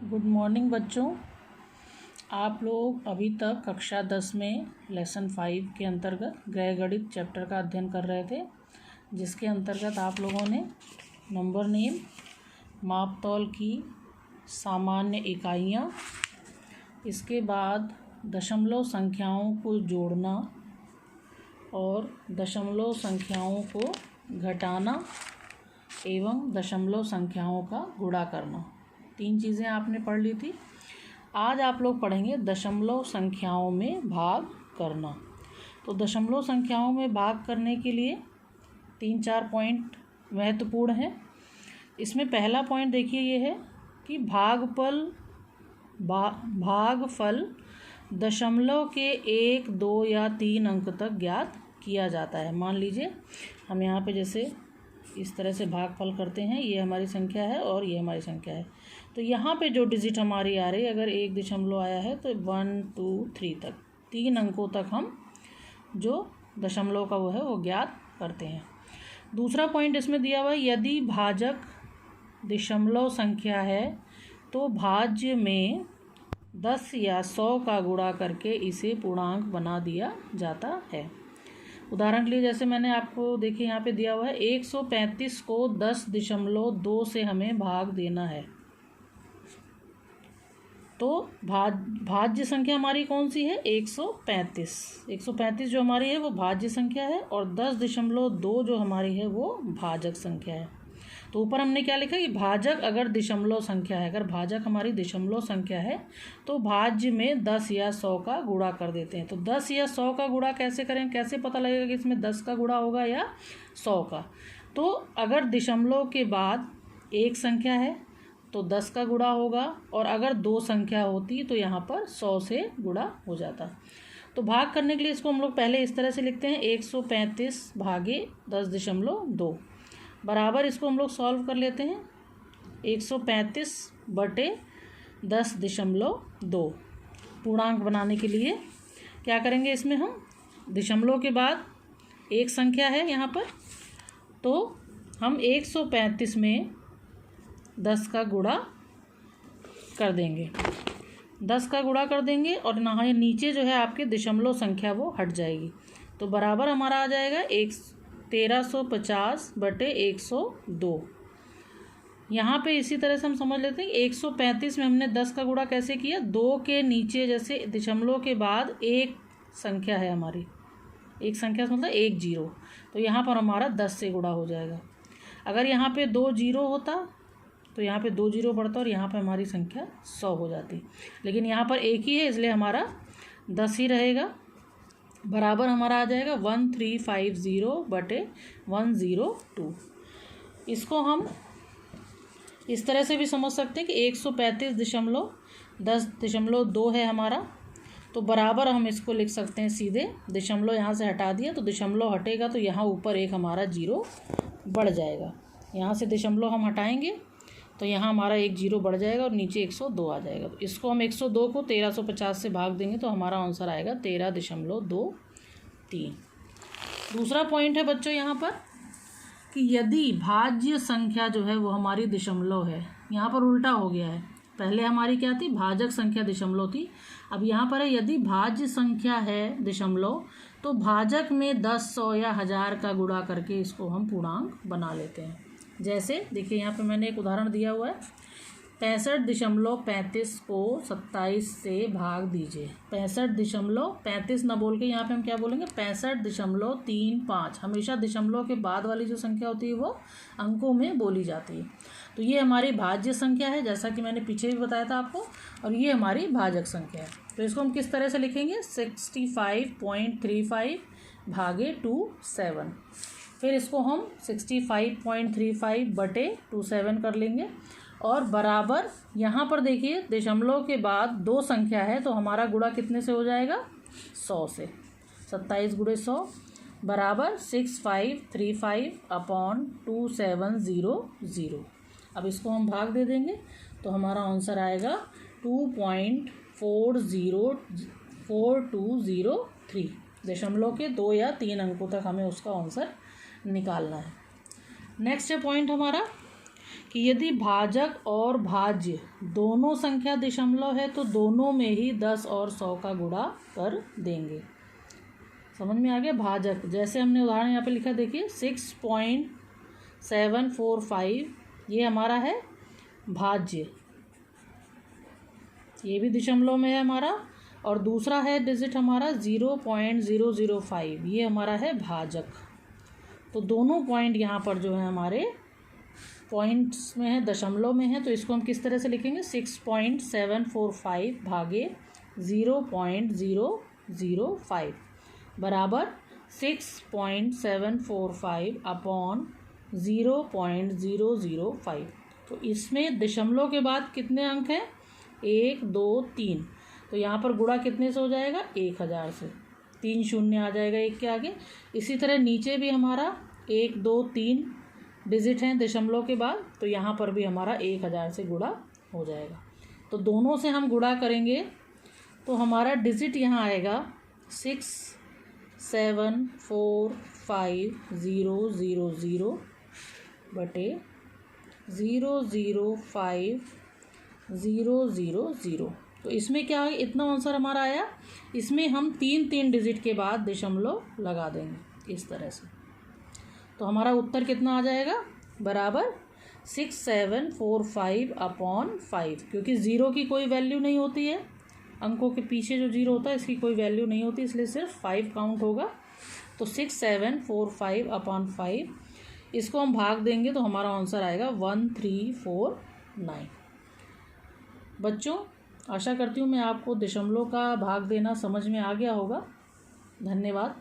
Good morning बच्चों। आप लोग अभी तक कक्षा 10 में लेसन 5 के अंतर्गत गृह गणित चैप्टर का अध्ययन कर रहे थे, जिसके अंतर्गत आप लोगों ने नंबर नेम, मापतौल की सामान्य इकाइयाँ, इसके बाद दशमलव संख्याओं को जोड़ना और दशमलव संख्याओं को घटाना एवं दशमलव संख्याओं का गुणा करना, 3 चीज़ें आपने पढ़ ली थी। आज आप लोग पढ़ेंगे दशमलव संख्याओं में भाग करना। तो दशमलव संख्याओं में भाग करने के लिए 3-4 पॉइंट महत्वपूर्ण हैं। इसमें पहला पॉइंट देखिए ये है कि भागफल दशमलव के 1, 2 या 3 अंक तक ज्ञात किया जाता है। मान लीजिए हम यहाँ पे जैसे इस तरह से भागफल करते हैं, ये हमारी संख्या है और ये हमारी संख्या है। तो यहाँ पे जो डिजिट हमारी आ रही है, अगर 1 दशमलव आया है तो 1, 2, 3 तक 3 अंकों तक हम जो दशमलव का वो है वो ज्ञात करते हैं। दूसरा पॉइंट इसमें दिया हुआ है, यदि भाजक दशमलव संख्या है तो भाज्य में 10 या 100 का गुणा करके इसे पूर्णांक बना दिया जाता है। उदाहरण के लिए जैसे मैंने आपको देखिए यहाँ पे दिया हुआ है 135 को 10.2 से हमें भाग देना है। तो भाज्य संख्या हमारी कौन सी है? 135। 135 जो हमारी है वो भाज्य संख्या है और 10.2 जो हमारी है वो भाजक संख्या है। तो ऊपर हमने क्या लिखा कि भाजक अगर दशमलव संख्या है, अगर भाजक हमारी दशमलव संख्या है तो भाज्य में 10 या 100 का गुणा कर देते हैं। तो 10 या 100 का गुणा कैसे करें, कैसे पता लगेगा कि इसमें 10 का गुणा होगा या 100 का? तो अगर दशमलव के बाद एक संख्या है तो 10 का गुणा होगा और अगर 2 संख्या होती तो यहाँ पर 100 से गुणा हो जाता। तो भाग करने के लिए इसको हम लोग पहले इस तरह से लिखते हैं 135 भागे 10.2 बराबर, इसको हम लोग सॉल्व कर लेते हैं 135 बटे 10.2। पूर्णांक बनाने के लिए क्या करेंगे, इसमें हम दशमलव के बाद एक संख्या है यहाँ पर, तो हम 135 में 10 का गुणा कर देंगे, 10 का गुणा कर देंगे और यहाँ नीचे जो है आपके दशमलव संख्या वो हट जाएगी। तो बराबर हमारा आ जाएगा 1350 बटे 102। यहाँ पे इसी तरह से हम समझ लेते हैं 135 में हमने 10 का गुणा कैसे किया, 2 के नीचे जैसे दशमलव के बाद एक संख्या है हमारी, एक संख्या मतलब 1 0, तो यहाँ पर हमारा 10 से गुणा हो जाएगा। अगर यहाँ पे 2 0 होता तो यहाँ पे 2 0 बढ़ता और यहाँ पे हमारी संख्या 100 हो जाती, लेकिन यहाँ पर एक ही है इसलिए हमारा 10 ही रहेगा। बराबर हमारा आ जाएगा 1350 बटे 102। इसको हम इस तरह से भी समझ सकते हैं कि 135.10.2 है हमारा, तो बराबर हम इसको लिख सकते हैं सीधे, दशमलव यहाँ से हटा दिया तो दशमलव हटेगा तो यहाँ ऊपर एक हमारा 0 बढ़ जाएगा। यहाँ से दशमलव हम हटाएंगे तो यहाँ हमारा 1 0 बढ़ जाएगा और नीचे 102 आ जाएगा। तो इसको हम 102 को 1350 से भाग देंगे तो हमारा आंसर आएगा 13.23। दूसरा पॉइंट है बच्चों यहाँ पर कि यदि भाज्य संख्या जो है वो हमारी दशमलव है, यहाँ पर उल्टा हो गया है, पहले हमारी क्या थी, भाजक संख्या दशमलव थी, अब यहाँ पर है यदि भाज्य संख्या है दशमलव तो भाजक में 10, 100 या 1000 का गुणा करके इसको हम पूर्णांक बना लेते हैं। जैसे देखिए यहाँ पे मैंने एक उदाहरण दिया हुआ है, 65.35 को 27 से भाग दीजिए। 65.35 ना बोल के यहाँ पे हम क्या बोलेंगे, 65.35। हमेशा दशमलव के बाद वाली जो संख्या होती है वो अंकों में बोली जाती है। तो ये हमारी भाज्य संख्या है, जैसा कि मैंने पीछे भी बताया था आपको, और ये हमारी भाजक संख्या है। तो इसको हम किस तरह से लिखेंगे, 65.35 भागे 27। फिर इसको हम 65.35 बटे 27 कर लेंगे और बराबर यहाँ पर देखिए दशमलव के बाद 2 संख्या है तो हमारा गुणा कितने से हो जाएगा, 100 से। 27 गुणे 100 बराबर 6535/2700। अब इसको हम भाग दे देंगे तो हमारा आंसर आएगा 2.4203। दशमलव के 2 या 3 अंकों तक हमें उसका आंसर निकालना है। नेक्स्ट है पॉइंट हमारा कि यदि भाजक और भाज्य दोनों संख्या दशमलव है तो दोनों में ही 10 और 100 का गुणा कर देंगे। समझ में आ गया। भाजक जैसे हमने उदाहरण यहाँ पे लिखा, देखिए 6.745 ये हमारा है भाज्य, ये भी दशमलव में है हमारा, और दूसरा है डिजिट हमारा 0.005 ये हमारा है भाजक। तो दोनों पॉइंट यहाँ पर जो है हमारे पॉइंट्स में है, दशमलव में है, तो इसको हम किस तरह से लिखेंगे, 6.745 भागे 0.005 बराबर 6.745 अपॉन 0.005। तो इसमें दशमलव के बाद कितने अंक हैं, 1 2 3, तो यहाँ पर गुणा कितने से हो जाएगा, 1000 से, 3 शून्य आ जाएगा 1 के आगे। इसी तरह नीचे भी हमारा 1 2 3 डिजिट हैं दशमलव के बाद, तो यहाँ पर भी हमारा 1000 से गुणा हो जाएगा। तो दोनों से हम गुणा करेंगे तो हमारा डिजिट यहाँ आएगा 6745000 बटे 005000। तो इसमें क्या है, इतना आंसर हमारा आया। इसमें हम 3 डिजिट के बाद दशमलव लगा देंगे इस तरह से। तो हमारा उत्तर कितना आ जाएगा, बराबर 6745 अपॉन 5, क्योंकि ज़ीरो की कोई वैल्यू नहीं होती है, अंकों के पीछे जो जीरो होता है इसकी कोई वैल्यू नहीं होती, इसलिए सिर्फ 5 काउंट होगा। तो 6745 अपॉन 5, इसको हम भाग देंगे तो हमारा आंसर आएगा 1349। बच्चों, आशा करती हूँ मैं आपको दशमलव का भाग देना समझ में आ गया होगा। धन्यवाद।